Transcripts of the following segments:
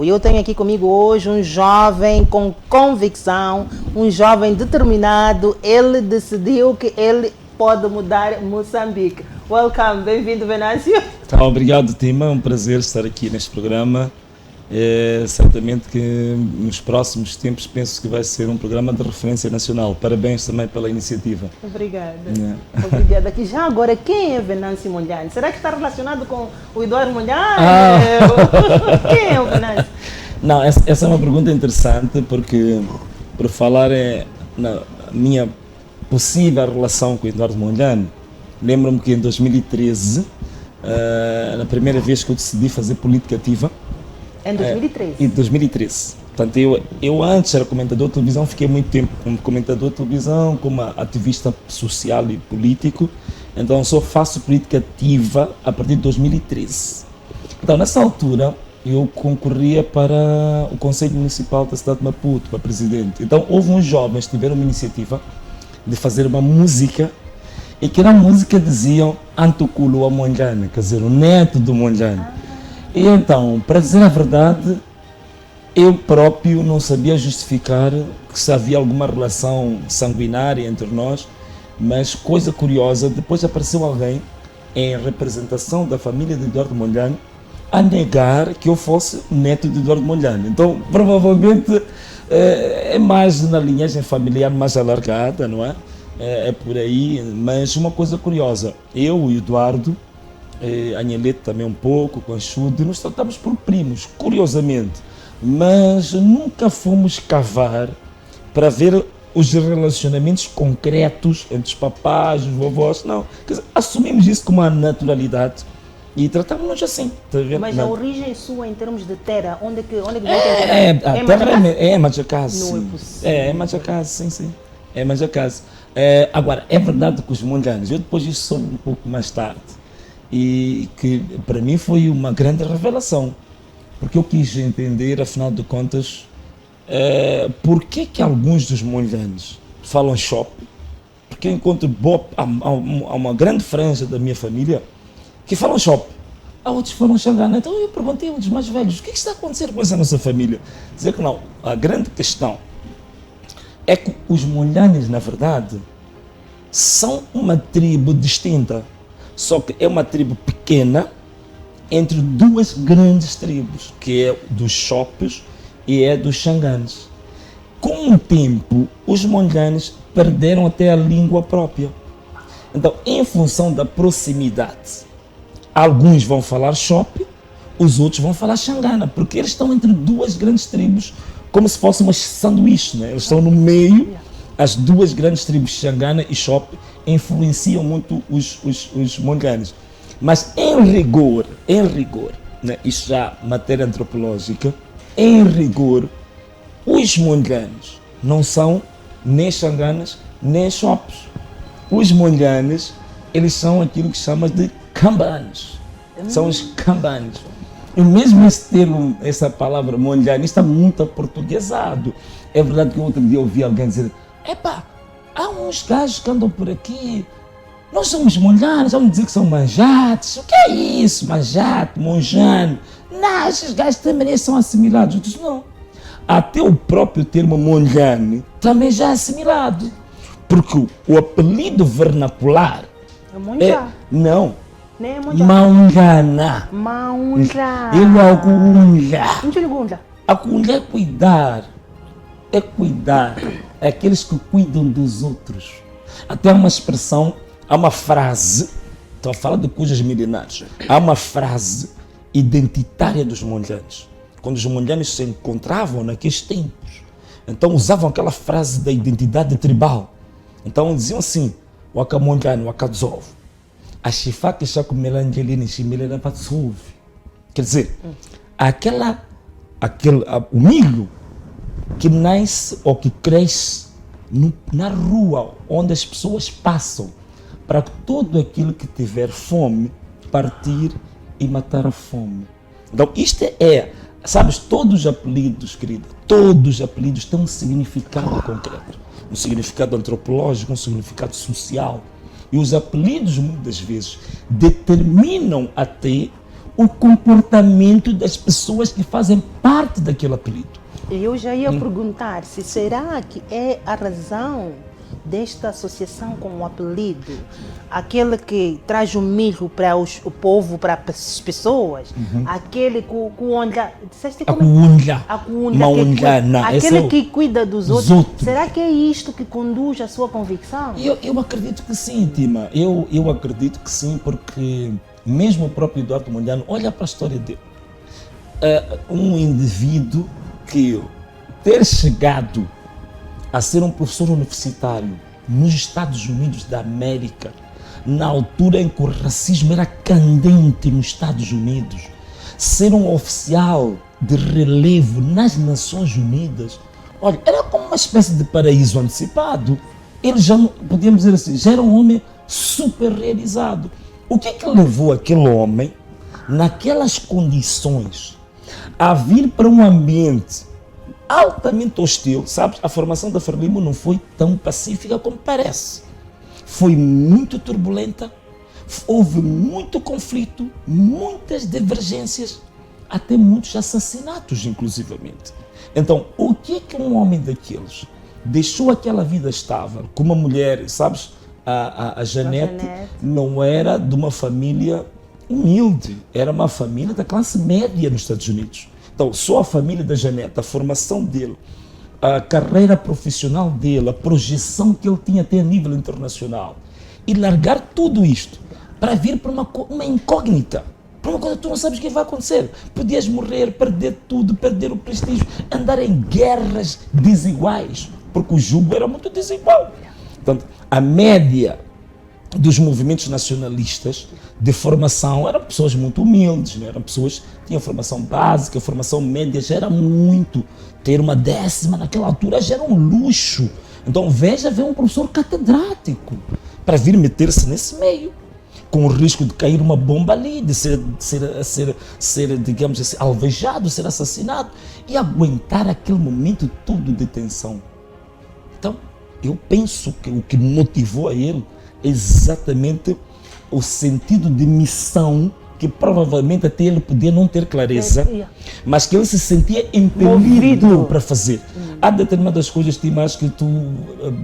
Brasil. Eu tenho aqui comigo hoje um jovem com convicção, um jovem determinado. Ele decidiu que ele pode mudar Moçambique. Welcome, bem-vindo, Venâncio. Tá, obrigado, Tima. É um prazer estar aqui neste programa. Certamente que nos próximos tempos penso que vai ser um programa de referência nacional. Parabéns também pela iniciativa. Obrigada. Obrigada. Aqui já agora, quem é Venâncio Mondlane? Será que está relacionado com o Eduardo Mondlane? Quem é o Venâncio? Não, essa é uma pergunta interessante porque, por falar na minha possível relação com o Eduardo Mondlane, lembro-me que em 2013, na primeira vez que eu decidi fazer política ativa. Em 2013? Em 2013. Portanto, eu antes era comentador de televisão, fiquei muito tempo como comentador de televisão, como ativista social e político. Então, só faço política ativa a partir de 2013. Então, nessa altura, eu concorria para o Conselho Municipal da cidade de Maputo, para presidente. Então, houve uns jovens que tiveram uma iniciativa de fazer uma música, e que na música diziam Antuculo a Mondlane, quer dizer, o neto do Mondlane. E então, para dizer a verdade, eu próprio não sabia justificar que se havia alguma relação sanguinária entre nós, mas coisa curiosa, depois apareceu alguém em representação da família de Eduardo Mondlane a negar que eu fosse neto de Eduardo Mondlane. Então, provavelmente é mais na linhagem familiar mais alargada, não é? É por aí, mas uma coisa curiosa, eu e o Eduardo, a Nhelete também um pouco, com a Chude, nos tratamos por primos, curiosamente, mas nunca fomos cavar para ver os relacionamentos concretos entre os papás, os vovós, não. Quer dizer, assumimos isso com uma naturalidade e tratamos-nos assim. Tá vendo? Mas a origem sua em termos de terra, onde é que vem ter a terra é Majacase, sim. Não é possível. É Majacase, sim. É Majacase. Agora, é verdade que os Mondlanes, eu depois disso soube um pouco mais tarde, e que para mim foi uma grande revelação, porque eu quis entender, afinal de contas, por que alguns dos Mondlanes falam shop, porque eu encontro há uma grande franja da minha família que falam shop, há outros que falam xangana. Então eu perguntei a um dos mais velhos, o que está a acontecer com essa nossa família? Dizer que não, a grande questão é que os Mondlanes, na verdade, são uma tribo distinta, só que é uma tribo pequena entre duas grandes tribos, que é dos Chopes e é dos Xanganes. Com o tempo, os Mondlanes perderam até a língua própria. Então, em função da proximidade, alguns vão falar Chope, os outros vão falar Xangana, porque eles estão entre duas grandes tribos, como se fossem umas sanduíches, né? Eles estão no meio, as duas grandes tribos, Xangana e Chope, influenciam muito os Mondlanes. Mas em rigor, né? Isso já matéria antropológica, em rigor, os Mondlanes não são nem Xanganas, nem Chopes. Os Mondlanes, eles são aquilo que se chama de Cambanes. São os Cambanes. E mesmo esse termo, essa palavra Mondlane, está muito aportuguesado. É verdade que outro dia eu ouvi alguém dizer, epá, há uns gajos que andam por aqui, nós somos Mondlanes, vamos dizer que são manjates. O que é isso? Manjate, monjane. Não, esses gajos também são assimilados. Eu disse, não. Até o próprio termo Mondlane também já é assimilado. Porque o apelido vernacular não. Maungana. Ele agunja. Agunja é cuidar. É cuidar. É aqueles que cuidam dos outros. Até uma expressão, há uma frase, estou a falar de coisas milenares, há uma frase identitária dos Mondlanes. Quando os Mondlanes se encontravam naqueles tempos, então usavam aquela frase da identidade tribal. Então diziam assim, Waka Mondlane, Waka Dzov. A chifaka chaco melangelini chimelena patsouve. Quer dizer, o milho que nasce ou que cresce na rua onde as pessoas passam, para todo aquilo que tiver fome partir e matar a fome. Então isto sabes, todos os apelidos, querida, todos os apelidos têm um significado concreto, um significado antropológico, um significado social. E os apelidos, muitas vezes, determinam até o comportamento das pessoas que fazem parte daquele apelido. Eu já ia perguntar se será que é a razão desta associação com o apelido, aquele que traz o milho para o povo, para as pessoas, aquele com onde disseste A como cunha. a cunha, Aquele que cuida dos outros. Será que é isto que conduz à sua convicção? Eu acredito que sim, Tima. Eu acredito que sim, porque mesmo o próprio Eduardo Mondlane, olha para a história dele. Um indivíduo que ter chegado a ser um professor universitário nos Estados Unidos da América, na altura em que o racismo era candente nos Estados Unidos, ser um oficial de relevo nas Nações Unidas, olha, era como uma espécie de paraíso antecipado. Ele já, podíamos dizer assim, já era um homem super realizado. O que é que levou aquele homem, naquelas condições, a vir para um ambiente altamente hostil? Sabes, a formação da Frelimo não foi tão pacífica como parece. Foi muito turbulenta, houve muito conflito, muitas divergências, até muitos assassinatos, inclusivamente. Então, o que é que um homem daqueles deixou aquela vida estável, com uma mulher, sabes, a Janete não era de uma família humilde, era uma família da classe média nos Estados Unidos. Então, só a família da Janete, a formação dele, a carreira profissional dele, a projeção que ele tinha até a nível internacional, e largar tudo isto para vir para uma incógnita, para uma coisa que tu não sabes o que vai acontecer. Podias morrer, perder tudo, perder o prestígio, andar em guerras desiguais, porque o jugo era muito desigual. Portanto, a média dos movimentos nacionalistas de formação eram pessoas muito humildes, não eram pessoas que tinham formação básica, formação média já era muito. Ter uma 10ª naquela altura já era um luxo. Então veja ver um professor catedrático para vir meter-se nesse meio, com o risco de cair uma bomba ali, de ser digamos assim, alvejado, ser assassinado, e aguentar aquele momento todo de tensão. Então, eu penso que o que motivou a ele é exatamente o sentido de missão, que provavelmente até ele podia não ter clareza, mas que ele se sentia impelido para fazer. Há determinadas coisas, Tima, acho que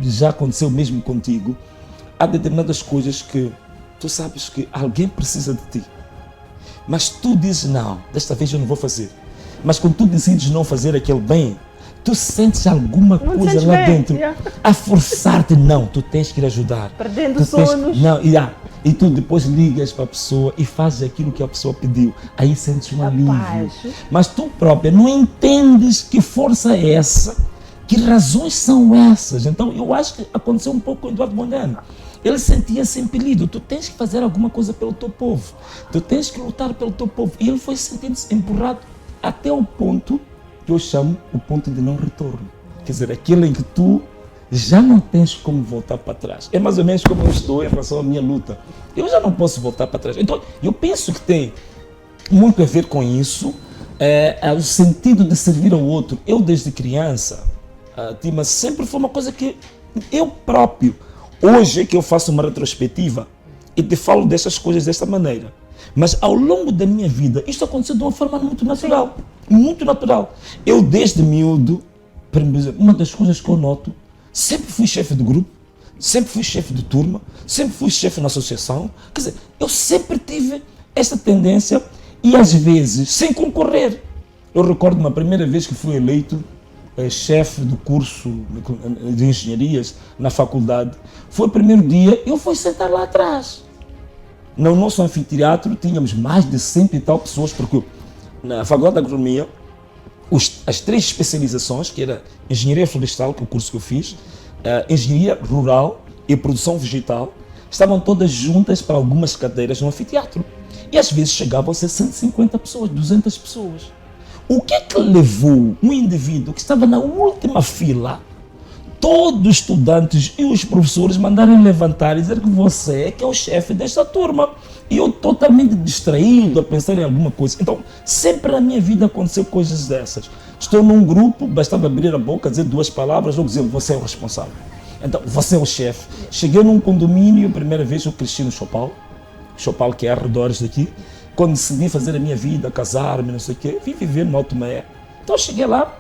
já aconteceu mesmo contigo, há determinadas coisas que tu sabes que alguém precisa de ti, mas tu dizes, não, desta vez eu não vou fazer. Mas quando tu decides não fazer aquele bem, tu sentes alguma coisa lá dentro a forçar-te, não, tu tens que ir ajudar. Perdendo sonos. E tu depois ligas para a pessoa e fazes aquilo que a pessoa pediu. Aí sentes um alívio. Mas tu própria não entendes que força é essa, que razões são essas. Então eu acho que aconteceu um pouco com o Eduardo Mondlane. Ele sentia-se impelido, tu tens que fazer alguma coisa pelo teu povo, tu tens que lutar pelo teu povo. E ele foi sentindo-se empurrado até o ponto que eu chamo o ponto de não retorno. Quer dizer, aquele em que tu já não tens como voltar para trás. É mais ou menos como eu estou em relação à minha luta. Eu já não posso voltar para trás. Então, eu penso que tem muito a ver com isso, o sentido de servir ao outro. Eu, desde criança, Tima, sempre foi uma coisa que eu próprio, hoje é que eu faço uma retrospectiva e te falo dessas coisas desta maneira. Mas ao longo da minha vida, isto aconteceu de uma forma muito natural. Muito natural. Eu, desde miúdo, uma das coisas que eu noto, sempre fui chefe de grupo, sempre fui chefe de turma, sempre fui chefe na associação. Quer dizer, eu sempre tive esta tendência e às vezes sem concorrer. Eu recordo uma primeira vez que fui eleito chefe do curso de engenharias na faculdade. Foi o primeiro dia, eu fui sentar lá atrás. No nosso anfiteatro tínhamos mais de 100 e tal pessoas, porque na Faculdade de Agronomia, as 3 especializações, que era Engenharia Florestal, que é o curso que eu fiz, Engenharia Rural e Produção Vegetal, estavam todas juntas para algumas cadeiras no anfiteatro. E às vezes chegavam a ser 150 pessoas, 200 pessoas. O que é que levou um indivíduo que estava na última fila, todos os estudantes e os professores mandarem levantar e dizer que você é que é o chefe desta turma? E eu totalmente distraído a pensar em alguma coisa. Então, sempre na minha vida aconteceu coisas dessas. Estou num grupo, bastava abrir a boca, dizer 2 palavras, ou dizer, você é o responsável. Então, você é o chefe. Cheguei num condomínio, a primeira vez eu cresci no Chopal, que é arredores daqui, quando decidi fazer a minha vida, casar-me, não sei o quê, vim viver no Alto Maé. Então eu cheguei lá,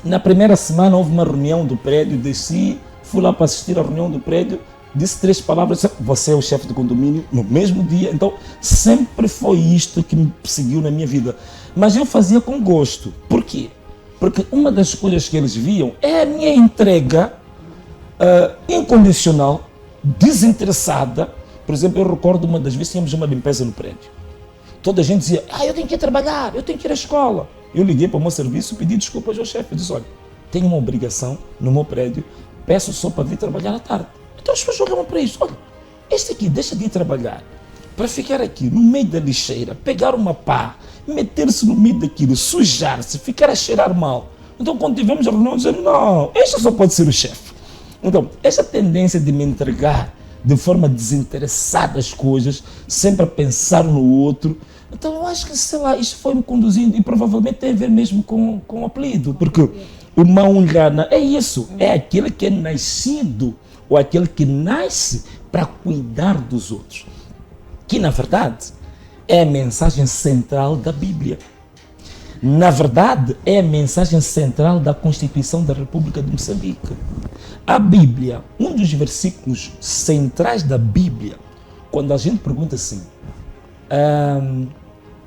na primeira semana houve uma reunião do prédio, desci, fui lá para assistir à reunião do prédio, disse 3 palavras, você é o chefe do condomínio, no mesmo dia. Então sempre foi isto que me perseguiu na minha vida. Mas eu fazia com gosto. Por quê? Porque uma das coisas que eles viam é a minha entrega incondicional, desinteressada. Por exemplo, eu recordo uma das vezes tínhamos uma limpeza no prédio. Toda a gente dizia, eu tenho que ir trabalhar, eu tenho que ir à escola. Eu liguei para o meu serviço, pedi desculpas ao chefe, eu disse, olha, tenho uma obrigação no meu prédio, peço só para vir trabalhar à tarde. Então as pessoas jogavam para isso, olha, este aqui deixa de ir trabalhar para ficar aqui no meio da lixeira, pegar uma pá, meter-se no meio daquilo, sujar-se, ficar a cheirar mal. Então quando tivemos a reunião, dizemos, não, este só pode ser o chefe. Então, essa tendência de me entregar de forma desinteressada às coisas, sempre a pensar no outro. Então eu acho que, sei lá, isto foi me conduzindo e provavelmente tem a ver mesmo com o apelido, porque o Maungana é isso, é aquele que é nascido ou aquele que nasce para cuidar dos outros, que na verdade é a mensagem central da Bíblia. Na verdade, é a mensagem central da Constituição da República de Moçambique. A Bíblia, um dos versículos centrais da Bíblia, quando a gente pergunta assim,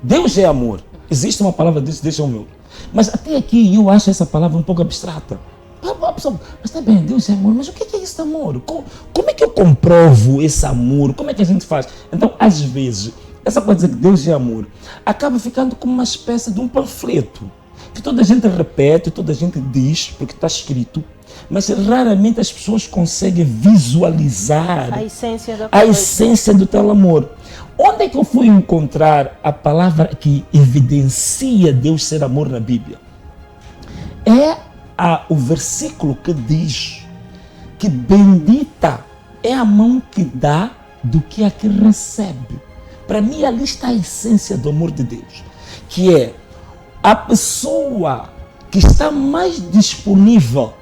Deus é amor, existe uma palavra disso, deixa o meu. Mas até aqui eu acho essa palavra um pouco abstrata. Mas está bem, Deus é amor, mas o que é esse amor? Como é que eu comprovo esse amor? Como é que a gente faz? Então, às vezes, essa coisa de dizer que Deus é amor acaba ficando como uma espécie de um panfleto que toda a gente repete, toda a gente diz, porque está escrito, mas raramente as pessoas conseguem visualizar a essência do tal amor. Onde é que eu fui encontrar a palavra que evidencia Deus ser amor na Bíblia? É o versículo que diz que bendita é a mão que dá do que a que recebe. Para mim, ali está a essência do amor de Deus, que é a pessoa que está mais disponível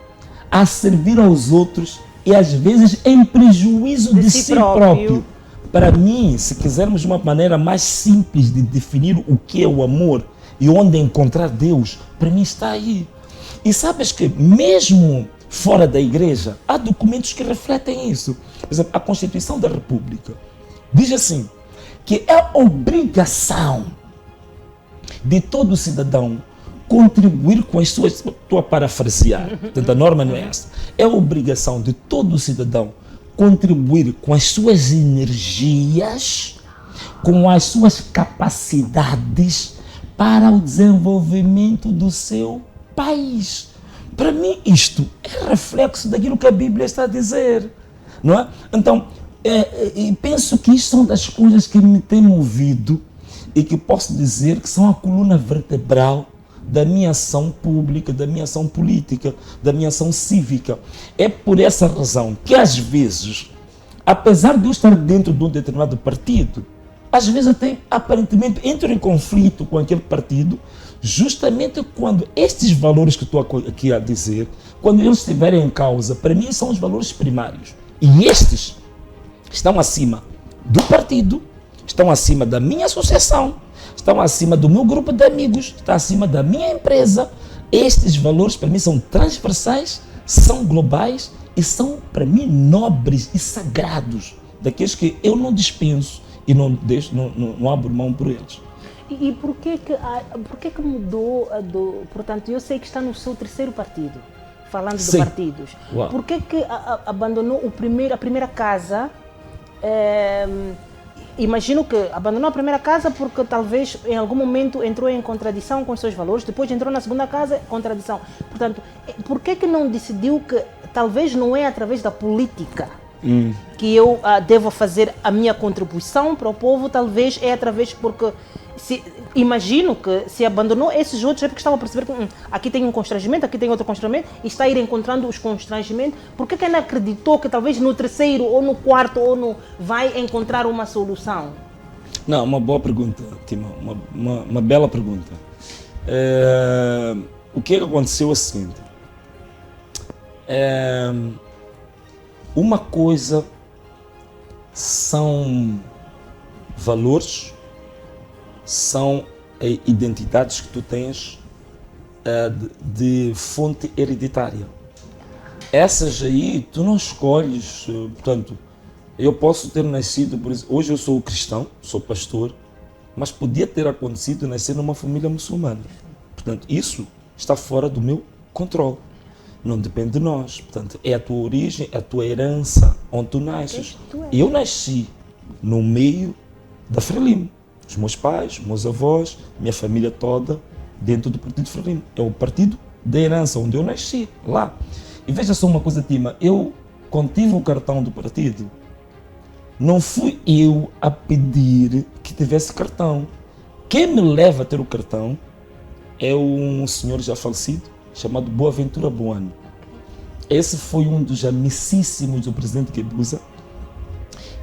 a servir aos outros e às vezes em prejuízo de si próprio. Para mim, se quisermos uma maneira mais simples de definir o que é o amor e onde encontrar Deus, para mim está aí. E sabes que mesmo fora da igreja, há documentos que refletem isso. Por exemplo, a Constituição da República diz assim, que é obrigação de todo cidadão contribuir com as suas... Estou a parafrasear, portanto a norma não é essa. É obrigação de todo cidadão contribuir com as suas energias, com as suas capacidades para o desenvolvimento do seu país. Para mim isto é reflexo daquilo que a Bíblia está a dizer, não é? Então, penso que isto são das coisas que me têm movido e que posso dizer que são a coluna vertebral da minha ação pública, da minha ação política, da minha ação cívica. É por essa razão que às vezes, apesar de eu estar dentro de um determinado partido, às vezes até aparentemente entro em conflito com aquele partido, justamente quando estes valores que estou aqui a dizer, quando eles estiverem em causa, para mim são os valores primários. E estes estão acima do partido, estão acima da minha associação, estão acima do meu grupo de amigos, está acima da minha empresa. Estes valores para mim são transversais, são globais e são para mim nobres e sagrados, daqueles que eu não dispenso e não abro mão por eles. E por que que mudou portanto, eu sei que está no seu terceiro partido, falando de partidos. Uau. Por que abandonou a primeira casa? Imagino que abandonou a primeira casa porque talvez em algum momento entrou em contradição com os seus valores, depois entrou na segunda casa, contradição. Portanto, por que não decidiu que talvez não é através da política que eu devo fazer a minha contribuição para o povo, talvez é através porque... imagino que se abandonou esses outros é porque estava a perceber que aqui tem um constrangimento, aqui tem outro constrangimento e está a ir encontrando os constrangimentos. Por que ainda acreditou que talvez no terceiro ou no quarto vai encontrar uma solução? Não, uma boa pergunta, Timão, uma bela pergunta. O que aconteceu é o seguinte, uma coisa são valores são identidades que tu tens de fonte hereditária. Essas aí tu não escolhes, portanto, eu posso ter nascido, por exemplo, hoje eu sou cristão, sou pastor, mas podia ter acontecido nascer numa família muçulmana. Portanto, isso está fora do meu controle. Não depende de nós. Portanto, é a tua origem, é a tua herança, onde tu nasces. Eu nasci no meio da Frelimo. Os meus pais, os meus avós, minha família toda dentro do partido Frelimo. É o partido da herança, onde eu nasci, lá. E veja só uma coisa, Tima, eu, quando tive o cartão do partido, não fui eu a pedir que tivesse cartão. Quem me leva a ter o cartão é um senhor já falecido, chamado Boaventura Buano. Esse foi um dos amicíssimos do presidente Guebuza,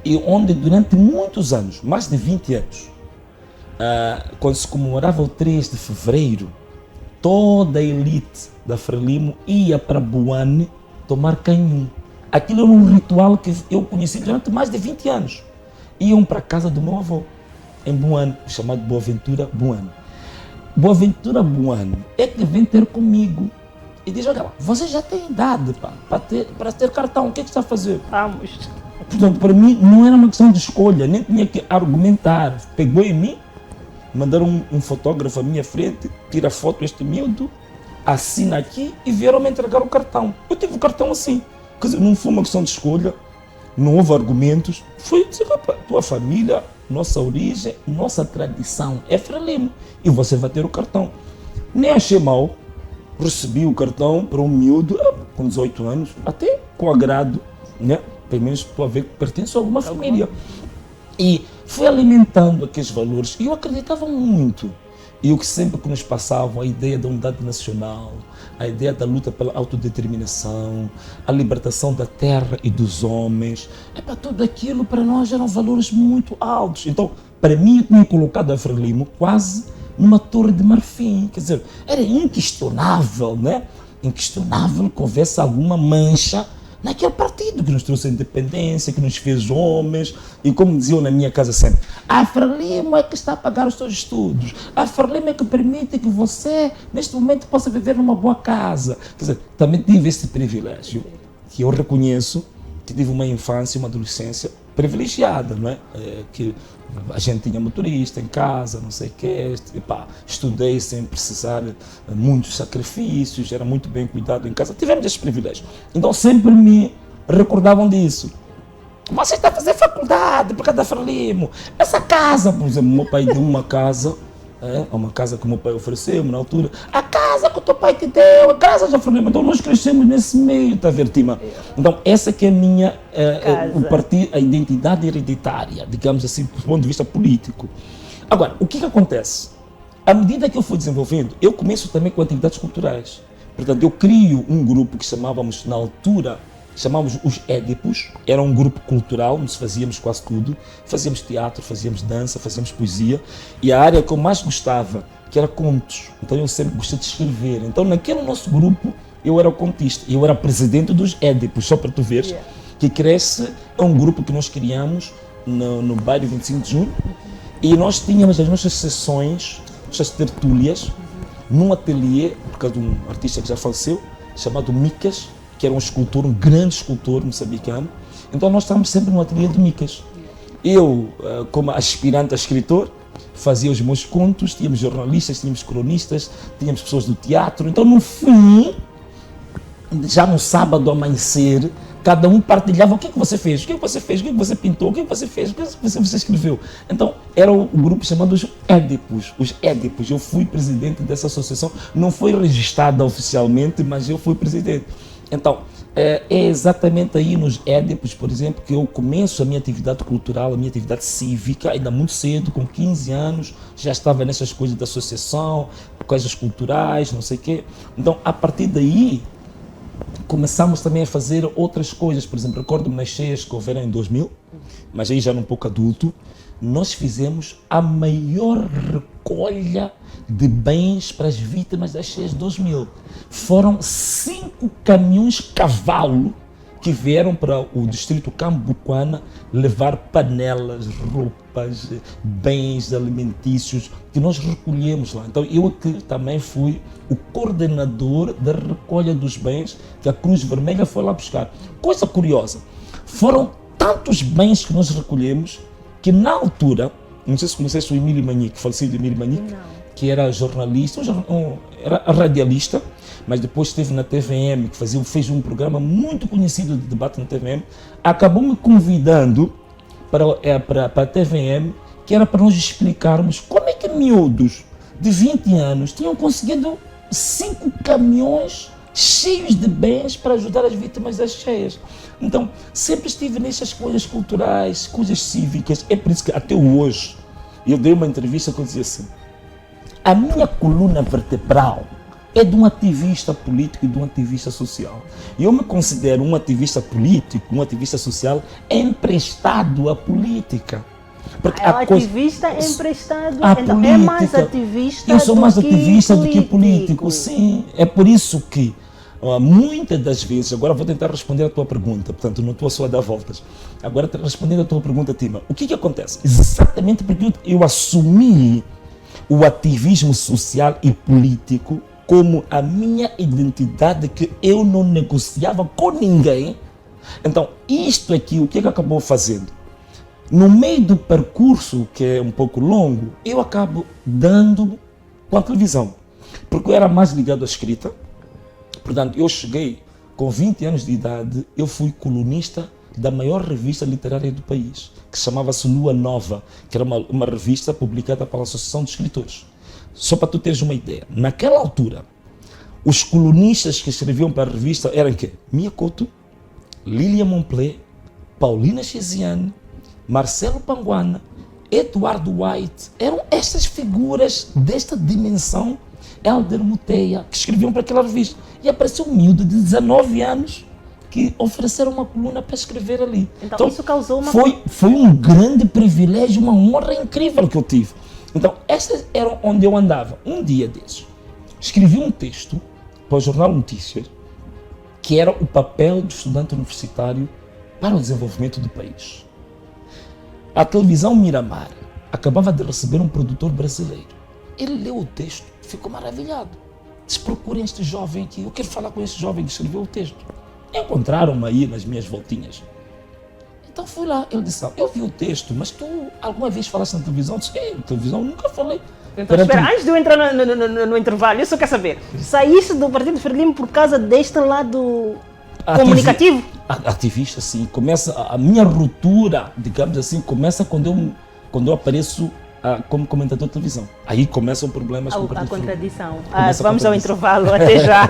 e onde durante muitos anos, mais de 20 anos, quando se comemorava o 3 de fevereiro, toda a elite da Frelimo ia para Buane tomar canhum. Aquilo era um ritual que eu conheci durante mais de 20 anos. Iam para a casa do meu avô, em Buane, chamado Boaventura Buano. Boaventura Buano é que vem ter comigo e diz: olha, você já tem idade para ter cartão, o que é que está a fazer? Vamos. Portanto, para mim não era uma questão de escolha, nem tinha que argumentar. Pegou em mim, mandaram um fotógrafo à minha frente, tira foto este miúdo, assina aqui e vieram me entregar o cartão. Eu tive o cartão assim. Quer dizer, não foi uma questão de escolha, não houve argumentos, foi dizer: tua família, nossa origem, nossa tradição é Frelimo e você vai ter o cartão. Nem achei mal, recebi o cartão para um miúdo com 18 anos, até com agrado, né? Pelo menos para ver que pertence a alguma família. E fui alimentando aqueles valores e eu acreditava muito. E o que sempre que nos passavam, a ideia da unidade nacional, a ideia da luta pela autodeterminação, a libertação da terra e dos homens, tudo aquilo para nós eram valores muito altos. Então, para mim, eu tinha colocado a Frelimo quase numa torre de marfim. Quer dizer, era inquestionável, né? Inquestionável que houvesse alguma mancha naquele partido que nos trouxe a independência, que nos fez homens, e como diziam na minha casa sempre: a Frelimo é que está a pagar os seus estudos, a Frelimo é que permite que você, neste momento, possa viver numa boa casa. Quer dizer, também tive esse privilégio, que eu reconheço que tive uma infância, uma adolescência privilegiada, não é? Que a gente tinha motorista em casa, não sei o quê, estudei sem precisar de muitos sacrifícios, era muito bem cuidado em casa, tivemos esses privilégios. Então sempre me recordavam disso. Você está a fazer faculdade por causa da Frelimo. Essa casa, por exemplo, meu pai deu uma casa, uma casa que o meu pai ofereceu-me na altura, a casa que o teu pai te deu, a casa da Frelimo. Então nós crescemos nesse meio, está a ver, Tima? Então essa que é a minha, a identidade hereditária, digamos assim, do ponto de vista político. Agora, o que acontece? À medida que eu fui desenvolvendo, eu começo também com atividades culturais. Portanto, eu crio um grupo que chamávamos, na altura, os Édipos. Era um grupo cultural, onde fazíamos quase tudo. Fazíamos teatro, fazíamos dança, fazíamos poesia. E a área que eu mais gostava, que era contos. Então eu sempre gostei de escrever. Então naquele nosso grupo, eu era o contista. Eu era presidente dos Édipos, só para tu veres. Que cresce, é um grupo que nós criamos no bairro 25 de Junho. E nós tínhamos as nossas sessões, nossas tertúlias, num ateliê, por causa de um artista que já faleceu, chamado Micas, que era um escultor, um grande escultor moçambicano. Então nós estávamos sempre no ateliê de Micas. Eu, como aspirante a escritor, fazia os meus contos, tínhamos jornalistas, tínhamos cronistas, tínhamos pessoas do teatro. Então no fim, já no sábado ao amanhecer, cada um partilhava: o que você fez, o que você fez, o que você pintou, o que você fez, o que você escreveu. Então era o grupo chamado os Édipos. Os Édipos. Eu fui presidente dessa associação, não foi registrada oficialmente, mas eu fui presidente. Então, é exatamente aí nos Édipos, por exemplo, que eu começo a minha atividade cultural, a minha atividade cívica, ainda muito cedo, com 15 anos, já estava nessas coisas da associação, coisas culturais, não sei o quê. Então, a partir daí, começamos também a fazer outras coisas. Por exemplo, recordo-me nas cheias que houveram em 2000, mas aí já era um pouco adulto, nós fizemos a maior recolha de bens para as vítimas das cheias de 2000. Foram 5 caminhões cavalo que vieram para o distrito Cambuquana levar panelas, roupas, bens alimentícios que nós recolhemos lá. Então eu aqui também fui o coordenador da recolha dos bens que a Cruz Vermelha foi lá buscar. Coisa curiosa, foram tantos bens que nós recolhemos que na altura, não sei se conheceste o Emílio Manique, falecido Emílio Manique, que era jornalista, era radialista, mas depois esteve na TVM, que fez um programa muito conhecido de debate na TVM, acabou me convidando para a TVM, que era para nós explicarmos como é que miúdos de 20 anos tinham conseguido 5 caminhões cheios de bens para ajudar as vítimas das cheias. Então, sempre estive nessas coisas culturais, coisas cívicas. É por isso que até hoje, eu dei uma entrevista que eu dizia assim, a minha coluna vertebral é de um ativista político e de um ativista social. Eu me considero um ativista político, um ativista social emprestado à política. Porque ativista é emprestado, então política, é mais ativista. Eu sou mais ativista do que político, sim. É por isso que muitas das vezes, agora vou tentar responder a tua pergunta, portanto não estou só a dar voltas. Agora respondendo a tua pergunta, Tima, o que acontece? Exatamente porque eu assumi o ativismo social e político como a minha identidade que eu não negociava com ninguém. Então, isto aqui, o que acabou fazendo? No meio do percurso, que é um pouco longo, eu acabo dando com a televisão. Porque eu era mais ligado à escrita. Portanto, eu cheguei com 20 anos de idade, eu fui colunista da maior revista literária do país, que chamava-se Lua Nova, que era uma revista publicada pela Associação de Escritores. Só para tu teres uma ideia, naquela altura, os colunistas que escreviam para a revista eram quê? Mia Couto, Lília Monplé, Paulina Chesiane, Marcelo Panguana, Eduardo White. Eram estas figuras desta dimensão, Helder Muteia, que escreviam para aquela revista. E apareceu um miúdo de 19 anos que ofereceram uma coluna para escrever ali. Então isso causou uma... Foi um grande privilégio, uma honra incrível que eu tive. Então, estas eram onde eu andava. Um dia desses, escrevi um texto para o Jornal Notícias, que era o papel do estudante universitário para o desenvolvimento do país. A televisão Miramar acabava de receber um produtor brasileiro. Ele leu o texto, ficou maravilhado. Disse, procurem este jovem aqui, eu quero falar com este jovem que escreveu o texto. Encontraram-me aí nas minhas voltinhas. Então fui lá, ele disse, eu vi o texto, mas tu alguma vez falaste na televisão? Eu disse, na televisão nunca falei. Então espera, antes de eu entrar no intervalo, eu só quero saber, saíste do Partido Frelimo por causa deste lado comunicativo? Ativista, sim. Começa a minha ruptura, digamos assim, começa quando eu apareço como comentador de televisão. Aí começam problemas com o Partido Frelimo. A contradição. Vamos ao intervalo, até já.